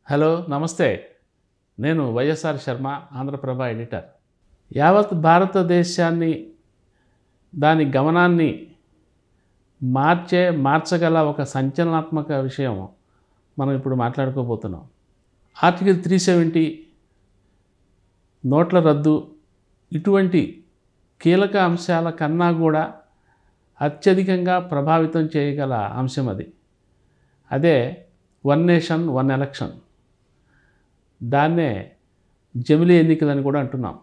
Hello నమస్తే, నేను YSR Sharma, Andhraprabha editor. యావత్ భారతదేశాన్ని, దాని గమనాన్ని మార్చగల ఒక సంచలనాత్మక విషయం మనం ఇప్పుడు మాట్లాడుకోబోతున్నాం. ఆర్టికల్ 370, నోట్ల రద్దు, ఇటువంటి కీలక అంశాల కన్నా కూడా అత్యధికంగా ప్రభావితం చేయగల అంశం అది. అదే వన్ నేషన్ వన్ ఎలక్షన్. దాన్నే జమిలీ ఎన్నికలని కూడా అంటున్నాం.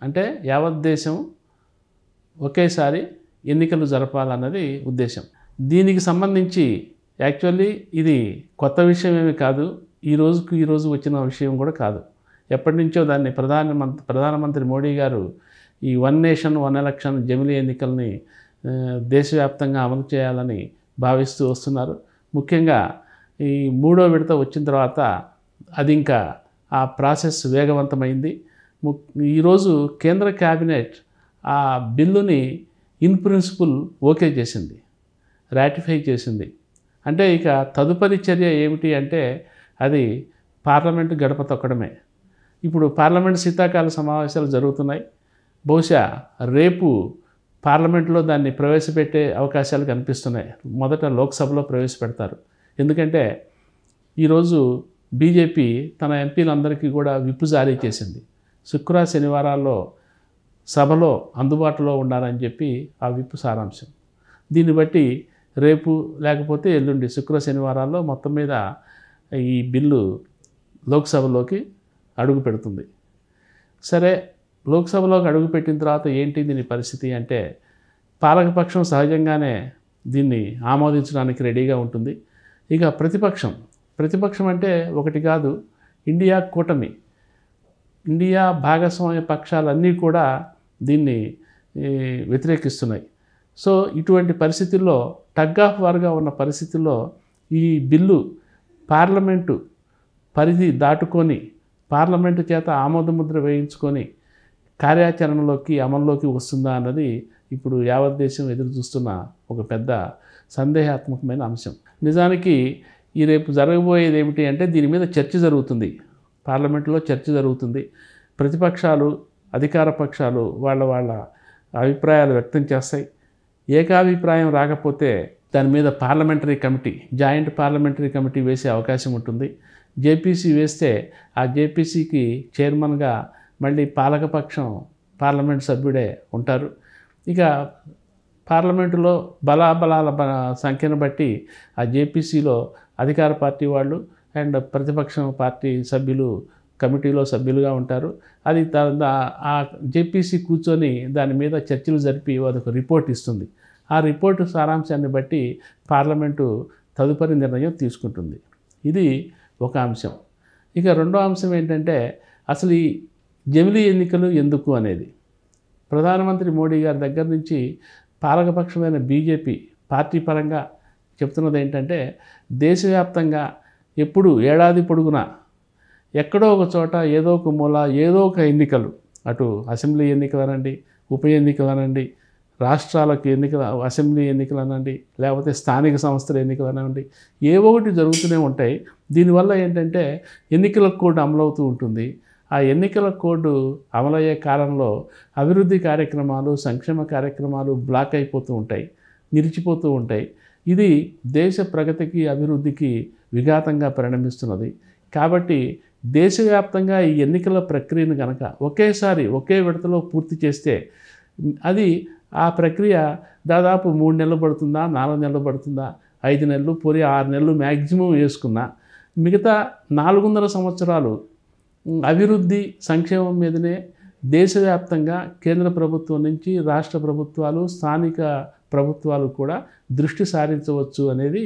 అంటే యావత్ దేశం ఒకేసారి ఎన్నికలు జరపాలన్నది ఉద్దేశం. దీనికి సంబంధించి యాక్చువల్లీ ఇది కొత్త విషయం ఏమీ కాదు, ఈ రోజు వచ్చిన విషయం కూడా కాదు. ఎప్పటి నుంచో దాన్ని ప్రధానమంత్రి మోడీ గారు ఈ వన్ నేషన్ వన్ ఎలక్షన్ జమిలీ ఎన్నికల్ని దేశవ్యాప్తంగా అమలు చేయాలని భావిస్తూ వస్తున్నారు. ముఖ్యంగా ఈ 3వ విడత వచ్చిన తర్వాత అది ఇంకా ఆ ప్రాసెస్ వేగవంతమైంది. ఈరోజు కేంద్ర క్యాబినెట్ ఆ బిల్లుని ఇన్ ప్రిన్సిపల్ ఓకే చేసింది, రాటిఫై చేసింది. అంటే ఇక తదుపరి చర్య ఏమిటి అంటే అది పార్లమెంటు గడప తొక్కడమే. ఇప్పుడు పార్లమెంట్ శీతాకాల సమావేశాలు జరుగుతున్నాయి. బహుశా రేపు పార్లమెంట్లో దాన్ని ప్రవేశపెట్టే అవకాశాలు కనిపిస్తున్నాయి. మొదట లోక్సభలో ప్రవేశపెడతారు. ఎందుకంటే ఈరోజు బీజేపీ తన ఎంపీలందరికీ కూడా విప్పు జారీ చేసింది. శుక్ర శనివారాల్లో సభలో అందుబాటులో ఉండాలని చెప్పి ఆ విప్పు సారాంశం. దీన్ని బట్టి రేపు లేకపోతే ఎల్లుండి శుక్ర శనివారాల్లో మొత్తం మీద ఈ బిల్లు లోక్సభలోకి అడుగు పెడుతుంది. సరే, లోక్సభలోకి అడుగుపెట్టిన తర్వాత ఏంటి దీని పరిస్థితి అంటే పాలకపక్షం సహజంగానే దీన్ని ఆమోదించడానికి రెడీగా ఉంటుంది. ఇక ప్రతిపక్షం అంటే ఒకటి కాదు, ఇండియా కూటమి, ఇండియా భాగస్వామ్య పక్షాలన్నీ కూడా దీన్ని వ్యతిరేకిస్తున్నాయి. సో ఇటువంటి పరిస్థితుల్లో టగ్ ఆఫ్ వార్గా ఉన్న పరిస్థితుల్లో ఈ బిల్లు పార్లమెంటు పరిధి దాటుకొని పార్లమెంటు చేత ఆమోదముద్ర వేయించుకొని కార్యాచరణలోకి అమల్లోకి వస్తుందా అన్నది ఇప్పుడు యావత్ దేశం ఎదురు చూస్తున్న ఒక పెద్ద సందేహాత్మకమైన అంశం. నిజానికి ఈ రేపు జరగబోయేది ఏమిటి అంటే దీని మీద చర్చ జరుగుతుంది, పార్లమెంటులో చర్చ జరుగుతుంది. ప్రతిపక్షాలు, అధికార పక్షాలు వాళ్ళ అభిప్రాయాలు వ్యక్తం చేస్తాయి. ఏకాభిప్రాయం రాకపోతే దాని మీద parliamentary committee, joint parliamentary committee వేసే అవకాశం ఉంటుంది. జేపీసీ వేస్తే ఆ జేపీసీకి చైర్మన్గా మళ్ళీ పాలకపక్షం పార్లమెంట్ సభ్యుడే ఉంటారు. ఇక పార్లమెంటులో బలాబలాల సంఖ్యను బట్టి ఆ జేపీసీలో అధికార పార్టీ వాళ్ళు అండ్ ప్రతిపక్ష పార్టీ సభ్యులు కమిటీలో సభ్యులుగా ఉంటారు. అది ఆ జేపీసీ కూర్చొని దాని మీద చర్చలు జరిపి అదొక రిపోర్ట్ ఇస్తుంది. ఆ రిపోర్టు సారాంశాన్ని బట్టి పార్లమెంటు తదుపరి నిర్ణయం తీసుకుంటుంది. ఇది ఒక అంశం. ఇక రెండో అంశం ఏంటంటే అసలు ఈ జమిలీ ఎన్నికలు ఎందుకు అనేది. ప్రధానమంత్రి మోడీ గారి దగ్గర నుంచి పాలకపక్షమైన బీజేపీ పార్టీ పరంగా చెప్తున్నది ఏంటంటే దేశవ్యాప్తంగా ఎప్పుడు ఏడాది పొడుగునా ఎక్కడో ఒక చోట ఏదో ఒక మూల ఏదో ఒక ఎన్నికలు, అటు అసెంబ్లీ ఎన్నికలు అనండి, ఉప ఎన్నికలు అనండి, రాష్ట్రాలకు ఎన్నికల అసెంబ్లీ ఎన్నికలు అనండి, లేకపోతే స్థానిక సంస్థల ఎన్నికలు అనండి, ఏవో ఒకటి జరుగుతూనే ఉంటాయి. దీనివల్ల ఏంటంటే ఎన్నికల కోడ్ అమలవుతూ ఉంటుంది. ఆ ఎన్నికల కోడ్ అమలయ్యే కాలంలో అభివృద్ధి కార్యక్రమాలు, సంక్షేమ కార్యక్రమాలు బ్లాక్ అయిపోతూ ఉంటాయి, నిలిచిపోతూ ఉంటాయి. ఇది దేశ ప్రగతికి, అభివృద్ధికి విఘాతంగా పరిణమిస్తున్నది. కాబట్టి దేశవ్యాప్తంగా ఈ ఎన్నికల ప్రక్రియను కనుక ఒకేసారి ఒకే విడతలో పూర్తి చేస్తే అది ఆ ప్రక్రియ దాదాపు 3 నెలలు పడుతుందా, 4 నెలలు పడుతుందా, 5 నెలలు, పోయి 6 నెలలు మ్యాక్సిమం వేసుకున్నా మిగతా 400 సంవత్సరాలు అభివృద్ధి సంక్షేమం మీదనే దేశవ్యాప్తంగా కేంద్ర ప్రభుత్వం నుంచి రాష్ట్ర ప్రభుత్వాలు, స్థానిక ప్రభుత్వాలు కూడా దృష్టి సారించవచ్చు అనేది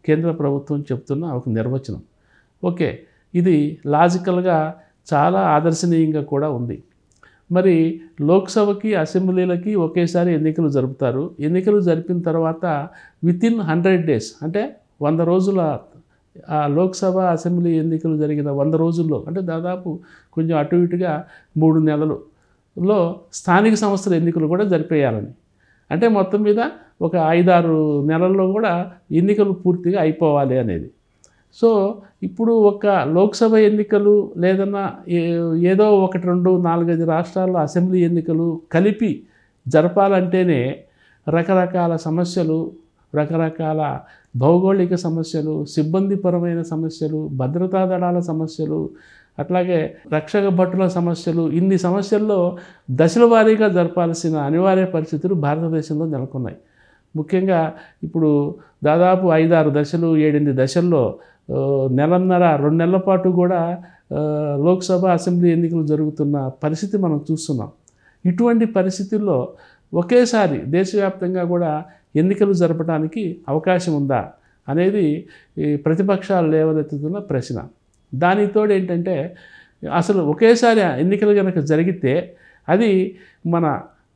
కేంద్ర ప్రభుత్వం చెప్తున్న ఒక నిర్వచనం. ఓకే, ఇది లాజికల్గా చాలా ఆదర్శనీయంగా కూడా ఉంది. మరి లోక్సభకి, అసెంబ్లీలకి ఒకేసారి ఎన్నికలు జరుపుతారు. ఎన్నికలు జరిపిన తర్వాత వితిన్ 100 days అంటే 100 రోజుల లోక్సభ, అసెంబ్లీ ఎన్నికలు జరిగిన 100 రోజుల్లో అంటే దాదాపు కొంచెం అటు ఇటుగా 3 నెలలలో స్థానిక సంస్థల ఎన్నికలు కూడా జరిపేయాలని. అంటే మొత్తం మీద ఒక 5-6 నెలల్లో కూడా ఎన్నికలు పూర్తిగా అయిపోవాలి అనేది. సో ఇప్పుడు ఒక లోక్సభ ఎన్నికలు లేదన్నా ఏదో 1, 2, 4, 5 రాష్ట్రాల్లో అసెంబ్లీ ఎన్నికలు కలిపి జరపాలంటేనే రకరకాల సమస్యలు, రకరకాల భౌగోళిక సమస్యలు, సిబ్బందిపరమైన సమస్యలు, భద్రతా దళాల సమస్యలు, అట్లాగే రక్షక భటుల సమస్యలు, ఇన్ని సమస్యల్లో దశల వారీగా జరపాల్సిన అనివార్య పరిస్థితులు భారతదేశంలో నెలకొన్నాయి. ముఖ్యంగా ఇప్పుడు దాదాపు 5-6 దశలు, 7-8 దశల్లో నెలన్నర 2 నెలల పాటు కూడా లోక్సభ అసెంబ్లీ ఎన్నికలు జరుగుతున్న పరిస్థితి మనం చూస్తున్నాం. ఇటువంటి పరిస్థితుల్లో ఒకేసారి దేశవ్యాప్తంగా కూడా ఎన్నికలు జరపడానికి అవకాశం ఉందా అనేది ప్రతిపక్షాలు లేవనెత్తుతున్న ప్రశ్న. దానితోడు ఏంటంటే అసలు ఒకేసారి ఎన్నికలు కనుక జరిగితే అది మన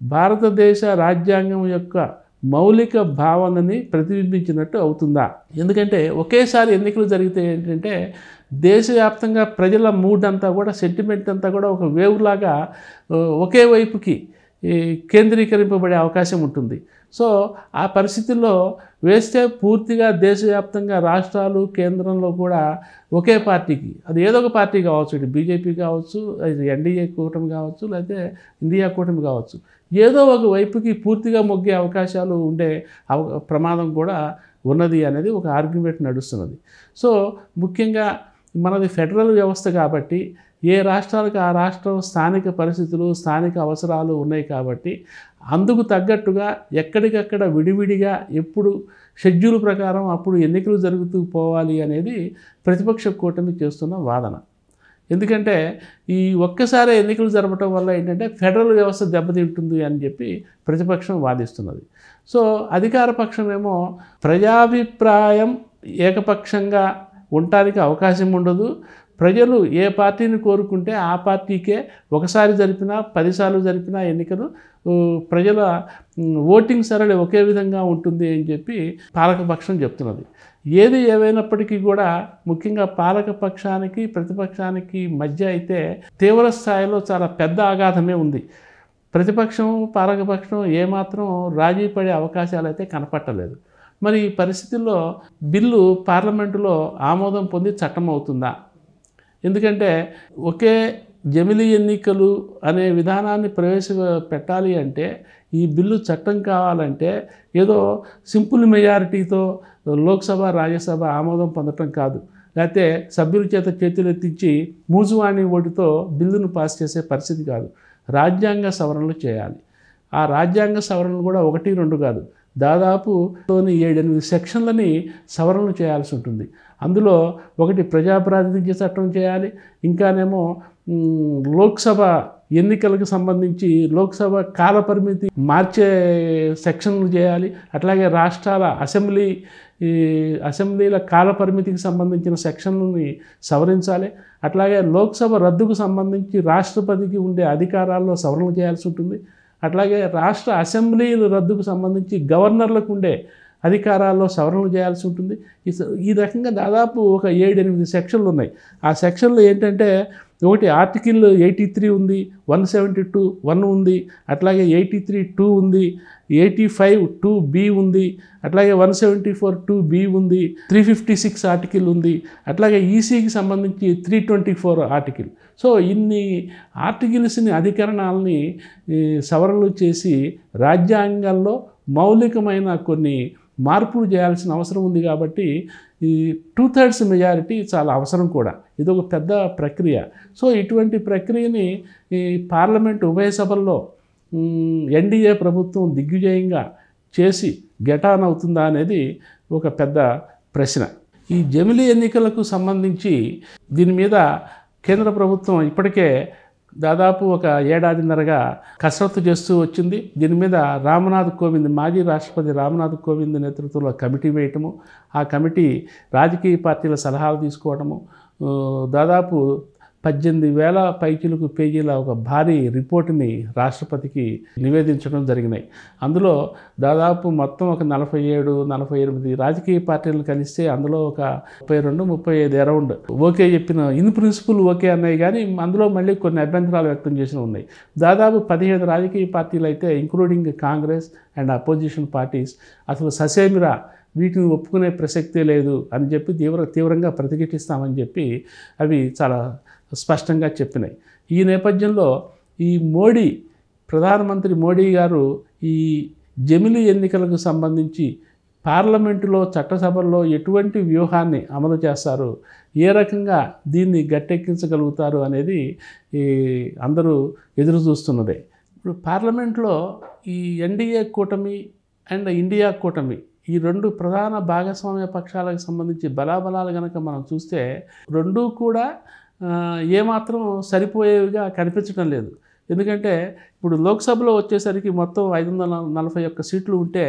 భారతదేశ రాజ్యాంగం యొక్క మౌలిక భావనని ప్రతిబింబించినట్టు అవుతుందా? ఎందుకంటే ఒకేసారి ఎన్నికలు జరిగితే ఏంటంటే దేశవ్యాప్తంగా ప్రజల మూడ్ అంతా కూడా, సెంటిమెంట్ అంతా కూడా ఒక వేవ్ లాగా ఒకే వైపుకి కేంద్రీకరింపబడే అవకాశం ఉంటుంది. సో ఆ పరిస్థితుల్లో వేస్తే పూర్తిగా దేశవ్యాప్తంగా రాష్ట్రాలు, కేంద్రంలో కూడా ఒకే పార్టీకి, అది ఏదో ఒక పార్టీ కావచ్చు, ఇటు బీజేపీ కావచ్చు, అది ఎన్డీఏ కూటమి కావచ్చు, లేకపోతే ఇండియా కూటమి కావచ్చు, ఏదో ఒక వైపుకి పూర్తిగా మొగ్గే అవకాశాలు ఉండే ప్రమాదం కూడా ఉన్నది అనేది ఒక ఆర్గ్యుమెంట్ నడుస్తున్నది. సో ముఖ్యంగా మనది ఫెడరల్ వ్యవస్థ కాబట్టి ఏ రాష్ట్రాలకు ఆ రాష్ట్రం స్థానిక పరిస్థితులు, స్థానిక అవసరాలు ఉన్నాయి కాబట్టి అందుకు తగ్గట్టుగా ఎక్కడికక్కడ విడివిడిగా ఎప్పుడు షెడ్యూల్ ప్రకారం అప్పుడు ఎన్నికలు జరుగుతూ పోవాలి అనేది ప్రతిపక్ష కూటమి చేస్తున్న వాదన. ఎందుకంటే ఈ ఒక్కసారి ఎన్నికలు జరపడం వల్ల ఏంటంటే ఫెడరల్ వ్యవస్థ దెబ్బతింటుంది అని చెప్పి ప్రతిపక్షం వాదిస్తున్నది. సో అధికార పక్షం ఏమో ప్రజాభిప్రాయం ఏకపక్షంగా ఉండటానికి అవకాశం ఉండదు, ప్రజలు ఏ పార్టీని కోరుకుంటే ఆ పార్టీకే ఒకసారి జరిపినా 10 సార్లు జరిపినా ఎన్నికలు ప్రజల ఓటింగ్ సరళి ఒకే విధంగా ఉంటుంది అని చెప్పి పాలకపక్షం చెప్తున్నది. ఏది ఏవైనప్పటికీ కూడా ముఖ్యంగా పాలకపక్షానికి ప్రతిపక్షానికి మధ్య అయితే తీవ్ర స్థాయిలో చాలా పెద్ద ఆఘాతమే ఉంది. ప్రతిపక్షం పాలకపక్షం ఏమాత్రం రాజీ పడే అవకాశాలు అయితే కనపట్టలేదు. మరి ఈ పరిస్థితుల్లో బిల్లు పార్లమెంటులో ఆమోదం పొంది చట్టం అవుతుందా? ఎందుకంటే ఒకే జమిలీ ఎన్నికలు అనే విధానాన్ని ప్రవేశపెట్టాలి అంటే ఈ బిల్లు చట్టం కావాలంటే ఏదో సింపుల్ మెజారిటీతో లోక్సభ, రాజ్యసభ ఆమోదం పొందటం కాదు, లేకపోతే సభ్యుల చేత చేతులెత్తించి మూజువాణి ఓటుతో బిల్లును పాస్ చేసే పరిస్థితి కాదు. రాజ్యాంగ సవరణలు చేయాలి. ఆ రాజ్యాంగ సవరణలు కూడా 1, 2 కాదు, దాదాపు 7-8 సెక్షన్లని సవరణలు చేయాల్సి ఉంటుంది. అందులో ఒకటి ప్రజాప్రాతినిధ్య చట్టం చేయాలి, ఇంకానేమో లోక్సభ ఎన్నికలకు సంబంధించి లోక్సభ కాలపరిమితి మార్చే సెక్షన్లు చేయాలి, అట్లాగే రాష్ట్రాల అసెంబ్లీల కాలపరిమితికి సంబంధించిన సెక్షన్లని సవరించాలి, అట్లాగే లోక్సభ రద్దుకు సంబంధించి రాష్ట్రపతికి ఉండే అధికారాల్లో సవరణలు చేయాల్సి ఉంటుంది, అట్లాగే రాష్ట్ర అసెంబ్లీల రద్దుకు సంబంధించి గవర్నర్లకు ఉండే అధికారాల్లో సవరణలు చేయాల్సి ఉంటుంది. ఈ రకంగా దాదాపు ఒక 7-8 సెక్షన్లు ఉన్నాయి. ఆ సెక్షన్లు ఏంటంటే ఒకటి ఆర్టికల్ 83 ఉంది, 172(1) ఉంది, అట్లాగే 83(2) ఉంది, 85(2)(b) ఉంది, అట్లాగే 174(2)(b) ఉంది, 356 ఆర్టికల్ ఉంది, అట్లాగే ఈసీకి సంబంధించి 324 ఆర్టికల్. సో ఇన్ని ఆర్టికల్స్ని, అధికరణాలని సవరణలు చేసి రాజ్యాంగంలో మౌలికమైన కొన్ని మార్పులు చేయాల్సిన అవసరం ఉంది. కాబట్టి ఈ 2/3 మెజారిటీ చాలా అవసరం కూడా. ఇది ఒక పెద్ద ప్రక్రియ. సో ఇటువంటి ప్రక్రియని ఈ పార్లమెంటు ఉభయ సభల్లో ఎన్డీఏ ప్రభుత్వం దిగ్విజయంగా చేసి గెటాన్ అవుతుందా అనేది ఒక పెద్ద ప్రశ్న. ఈ జమిలీ ఎన్నికలకు సంబంధించి దీని మీద కేంద్ర ప్రభుత్వం ఇప్పటికే దాదాపు ఒక 1.5 ఏడాదిన్నరగా కసరత్తు చేస్తూ వచ్చింది. దీని మీద మాజీ రాష్ట్రపతి రామ్నాథ్ కోవింద్ నేతృత్వంలో కమిటీ వేయటము, ఆ కమిటీ రాజకీయ పార్టీల సలహాలు తీసుకోవటము, దాదాపు 18,000 పైచిలకు పేజీల ఒక భారీ రిపోర్టుని రాష్ట్రపతికి నివేదించడం జరిగినాయి. అందులో దాదాపు మొత్తం ఒక 47, 48 రాజకీయ పార్టీలను కలిస్తే అందులో ఒక 32, 35 అరౌండ్ ఓకే చెప్పిన ఇన్ ప్రిన్సిపల్ ఓకే అన్నాయి. కానీ అందులో మళ్ళీ కొన్ని అభ్యంతరాలు వ్యక్తం చేసిన ఉన్నాయి. దాదాపు 15 రాజకీయ పార్టీలు అయితే including Congress and opposition parties అసలు ససేమిరా వీటిని ఒప్పుకునే ప్రసక్తే లేదు అని చెప్పి తీవ్రంగా ప్రతిఘటిస్తామని చెప్పి అవి చాలా స్పష్టంగా చెప్పినాయి. ఈ నేపథ్యంలో ఈ ప్రధానమంత్రి మోడీ గారు ఈ జమిలీ ఎన్నికలకు సంబంధించి పార్లమెంటులో చట్టసభల్లో ఎటువంటి వ్యూహాన్ని అమలు చేస్తారు, ఏ రకంగా దీన్ని గట్టెక్కించగలుగుతారు అనేది అందరూ ఎదురు చూస్తున్నదే. ఇప్పుడు పార్లమెంట్లో ఈ ఎన్డీఏ కూటమి అండ్ ఇండియా కూటమి ఈ రెండు ప్రధాన భాగస్వామ్య పక్షాలకు సంబంధించి బలాబలాలు కనుక మనం చూస్తే రెండూ కూడా ఏమాత్రం సరిపోయేవిగా కనిపించడం లేదు. ఎందుకంటే ఇప్పుడు లోక్సభలో వచ్చేసరికి మొత్తం 541 సీట్లు ఉంటే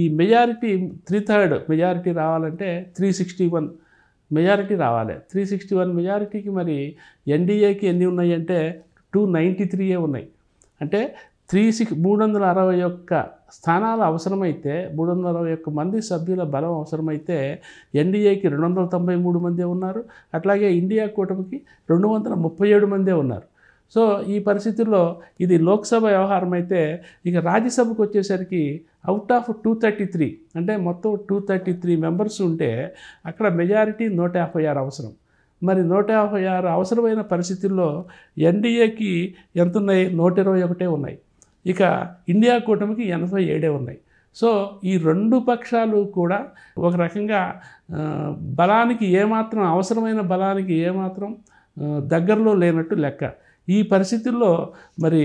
ఈ మెజారిటీ 3/3 మెజారిటీ రావాలంటే 361 మెజారిటీ రావాలి. 361 మెజారిటీకి మరి ఎన్డీఏకి ఎన్ని ఉన్నాయి అంటే 293 ఉన్నాయి. అంటే 361 స్థానాలు అవసరమైతే 361 మంది సభ్యుల బలం అవసరమైతే ఎన్డీఏకి 293 మందే ఉన్నారు. అట్లాగే ఇండియా కూటమికి 237 మందే ఉన్నారు. సో ఈ పరిస్థితుల్లో ఇది లోక్సభ వ్యవహారం అయితే ఇక రాజ్యసభకు వచ్చేసరికి అవుట్ ఆఫ్ 233 అంటే మొత్తం 233 మెంబర్స్ ఉంటే అక్కడ మెజారిటీ 156 అవసరం. మరి 156 అవసరమైన పరిస్థితుల్లో ఎన్డీఏకి ఎంత ఉన్నాయి? 121 ఉన్నాయి. ఇక ఇండియా కూటమికి 87 ఉన్నాయి. సో ఈ రెండు పక్షాలు కూడా ఒక రకంగా బలానికి ఏమాత్రం అవసరమైన బలానికి ఏమాత్రం దగ్గరలో లేనట్టు లెక్క. ఈ పరిస్థితుల్లో మరి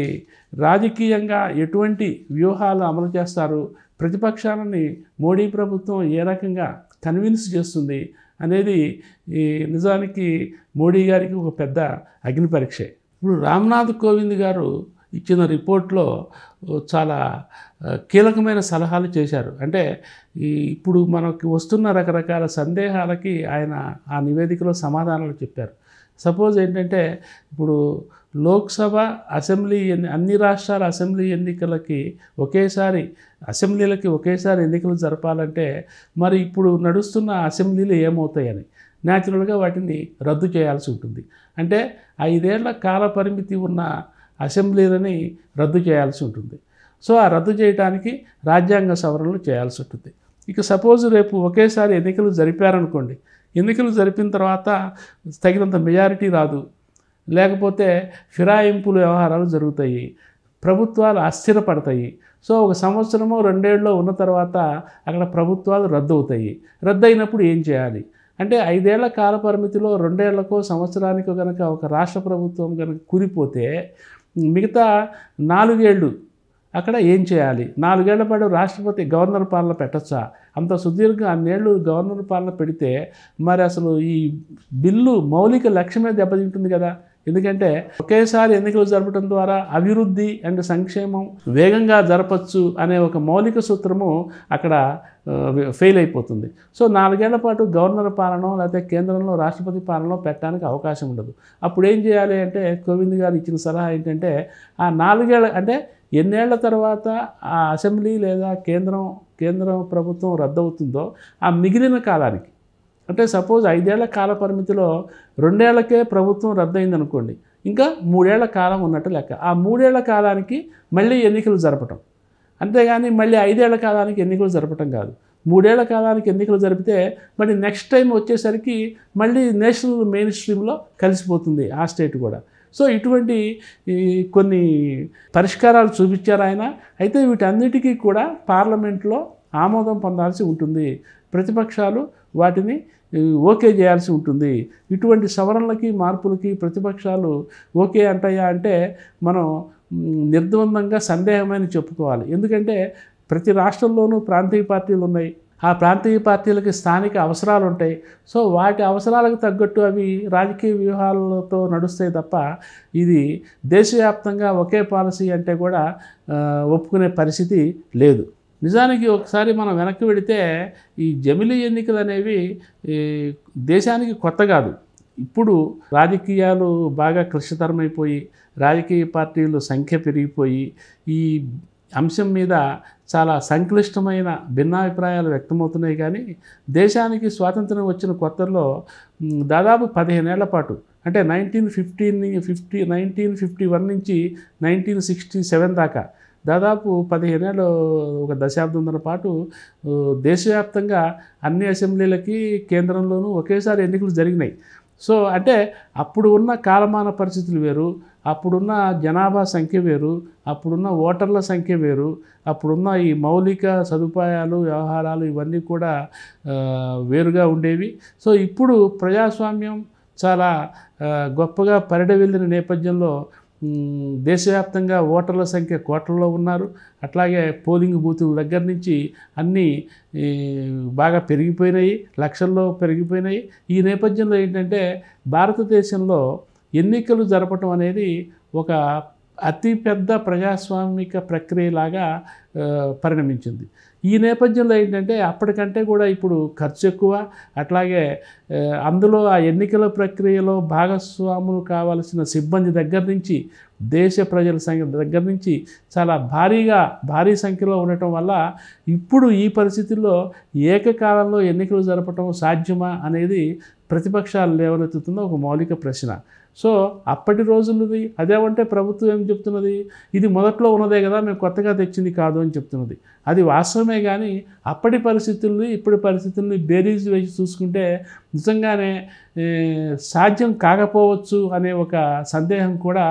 రాజకీయంగా ఎటువంటి వ్యూహాలు అమలు చేస్తారు, ప్రతిపక్షాలని మోడీ ప్రభుత్వం ఏ రకంగా కన్విన్స్ చేస్తుంది అనేది నిజానికి మోడీ గారికి ఒక పెద్ద అగ్ని పరీక్షే. ఇప్పుడు రామ్నాథ్ కోవింద్ గారు ఇచ్చిన రిపోర్ట్లో చాలా కీలకమైన సలహాలు చేశారు. అంటే ఇప్పుడు మనకు వస్తున్న రకరకాల సందేహాలకి ఆయన ఆ నివేదికలో సమాధానాలు చెప్పారు. సపోజ్ ఏంటంటే ఇప్పుడు లోక్సభ అసెంబ్లీ అన్ని రాష్ట్రాల అసెంబ్లీ ఎన్నికలకి అసెంబ్లీలకి ఒకేసారి ఎన్నికలు జరపాలంటే మరి ఇప్పుడు నడుస్తున్న అసెంబ్లీలు ఏమవుతాయని న్యాచురల్గా వాటిని రద్దు చేయాల్సి ఉంటుంది. అంటే 5 ఏళ్ల కాల పరిమితి ఉన్న అసెంబ్లీలని రద్దు చేయాల్సి ఉంటుంది. సో ఆ రద్దు చేయడానికి రాజ్యాంగ సవరణలు చేయాల్సి ఉంటుంది. ఇక సపోజ్ రేపు ఒకేసారి ఎన్నికలు జరిపారనుకోండి, ఎన్నికలు జరిపిన తర్వాత తగినంత మెజారిటీ రాదు, లేకపోతే ఫిరాయింపుల వ్యవహారాలు జరుగుతాయి, ప్రభుత్వాలు అస్థిరపడతాయి. సో 1 సంవత్సరమో 2 ఏళ్ళలో ఉన్న తర్వాత అక్కడ ప్రభుత్వాలు రద్దు అవుతాయి. రద్దు అయినప్పుడు ఏం చేయాలి అంటే 5 ఏళ్ల కాల పరిమితిలో 2 ఏళ్లకో సంవత్సరానికో కనుక ఒక రాష్ట్ర ప్రభుత్వం కనుక కూలిపోతే మిగతా 4 ఏళ్ళు అక్కడ ఏం చేయాలి? 4 ఏళ్ల పాటు రాష్ట్రపతి గవర్నర్ పాలన పెట్టచ్చా? అంత సుదీర్ఘ అన్నేళ్ళు గవర్నర్ పాలన పెడితే మరి అసలు ఈ బిల్లు మౌలిక లక్ష్యమే దెబ్బతింటుంది కదా. ఎందుకంటే ఒకేసారి ఎన్నికలు జరపడం ద్వారా అభివృద్ధి అండ్ సంక్షేమం వేగంగా జరపచ్చు అనే ఒక మౌలిక సూత్రము అక్కడ ఫెయిల్ అయిపోతుంది. సో 4 ఏళ్ల పాటు గవర్నర్ పాలన లేకపోతే కేంద్రంలో రాష్ట్రపతి పాలన పెట్టడానికి అవకాశం ఉండదు. అప్పుడు ఏం చేయాలి అంటే కోవింద్ గారు ఇచ్చిన సలహా ఏంటంటే ఆ 4 ఏళ్ళ అంటే ఎన్నేళ్ల తర్వాత ఆ అసెంబ్లీ లేదా కేంద్రం ప్రభుత్వం రద్దవుతుందో ఆ మిగిలిన కాలానికి అంటే సపోజ్ 5 ఏళ్ల కాల పరిమితిలో 2 ఏళ్లకే ప్రభుత్వం రద్దయిందనుకోండి, ఇంకా 3 ఏళ్ల కాలం ఉన్నట్టు లెక్క. ఆ 3 ఏళ్ల కాలానికి మళ్ళీ ఎన్నికలు జరపటం, అంతేగాని మళ్ళీ 5 ఏళ్ల కాలానికి ఎన్నికలు జరపటం కాదు. 3 ఏళ్ల కాలానికి ఎన్నికలు జరిపితే మళ్ళీ నెక్స్ట్ టైం వచ్చేసరికి మళ్ళీ నేషనల్ మెయిన్ స్ట్రీమ్లో కలిసిపోతుంది ఆ స్టేట్ కూడా. సో ఇటువంటి కొన్ని పరిష్కారాలు చూపించారు ఆయన. అయితే వీటన్నిటికీ కూడా పార్లమెంట్లో ఆమోదం పొందాల్సి ఉంటుంది, ప్రతిపక్షాలు వాటిని ఓకే చేయాల్సి ఉంటుంది. ఇటువంటి సవరణలకి మార్పులకి ప్రతిపక్షాలు ఓకే అంటాయా అంటే మనం నిర్ద్వందంగా సందేహమని చెప్పుకోవాలి. ఎందుకంటే ప్రతి రాష్ట్రంలోనూ ప్రాంతీయ పార్టీలు ఉన్నాయి, ఆ ప్రాంతీయ పార్టీలకి స్థానిక అవసరాలు ఉంటాయి. సో వాటి అవసరాలకు తగ్గట్టు అవి రాజకీయ వ్యూహాలతో నడుస్తాయి తప్ప ఇది దేశవ్యాప్తంగా ఒకే పాలసీ అంటే కూడా ఒప్పుకునే పరిస్థితి లేదు. నిజానికి ఒకసారి మనం వెనక్కి వెళితే ఈ జమిలీ ఎన్నికలు అనేవి దేశానికి కొత్త కాదు. ఇప్పుడు రాజకీయాలు బాగా క్లిష్టతరమైపోయి రాజకీయ పార్టీలు సంఖ్య పెరిగిపోయి ఈ అంశం మీద చాలా సంక్లిష్టమైన భిన్నాభిప్రాయాలు వ్యక్తమవుతున్నాయి. కానీ దేశానికి స్వాతంత్రం వచ్చిన కొత్తల్లో దాదాపు 15 ఏళ్ల పాటు అంటే 1951 నుంచి 1967 దాకా దాదాపు 15 ఏళ్ళు ఒక దశాబ్దంన్నర పాటు దేశవ్యాప్తంగా అన్ని అసెంబ్లీలకి కేంద్రంలోనూ ఒకేసారి ఎన్నికలు జరిగినాయి. సో అంటే అప్పుడు ఉన్న కాలమాన పరిస్థితులు వేరు, అప్పుడున్న జనాభా సంఖ్య వేరు, అప్పుడున్న ఓటర్ల సంఖ్య వేరు, అప్పుడున్న ఈ మౌలిక సదుపాయాలు వ్యవహారాలు ఇవన్నీ కూడా వేరుగా ఉండేవి. సో ఇప్పుడు ప్రజాస్వామ్యం చాలా గొప్పగా పరిఢవిల్లిన నేపథ్యంలో దేశవ్యాప్తంగా ఓటర్ల సంఖ్య కోట్లలో ఉన్నారు. అట్లాగే పోలింగ్ బూతుల దగ్గర నుంచి అన్నీ బాగా పెరిగిపోయినాయి, లక్షల్లో పెరిగిపోయినాయి. ఈ నేపథ్యంలో ఏంటంటే భారతదేశంలో ఎన్నికలు జరపటం అనేది ఒక అతిపెద్ద ప్రజాస్వామిక ప్రక్రియలాగా పరిణమించింది. ఈ నేపథ్యంలో ఏంటంటే అప్పటికంటే కూడా ఇప్పుడు ఖర్చు ఎక్కువ, అట్లాగే అందులో ఆ ఎన్నికల ప్రక్రియలో భాగస్వాములు కావాల్సిన సిబ్బంది దగ్గర నుంచి దేశ ప్రజల సంఖ్య దగ్గర నుంచి చాలా భారీ సంఖ్యలో ఉండటం వల్ల ఇప్పుడు ఈ పరిస్థితుల్లో ఏకకాలంలో ఎన్నికలు జరపటం సాధ్యమా అనేది ప్రతిపక్షాలు లేవనెత్తుతున్న ఒక మౌలిక ప్రశ్న. సో అప్పటి రోజులది అదేమంటే ప్రభుత్వం ఏం చెప్తున్నది, ఇది మొదట్లో ఉన్నదే కదా, మేము కొత్తగా తెచ్చింది కాదు అని చెప్తున్నది. అది వాస్తవమే. కానీ అప్పటి పరిస్థితుల్ని ఇప్పటి పరిస్థితుల్ని బేరీజు వేసి చూసుకుంటే నిజంగానే సాధ్యం కాకపోవచ్చు అనే ఒక సందేహం కూడా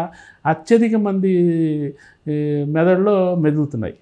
అత్యధిక మంది మెదడులో మెదులుతున్నాయి.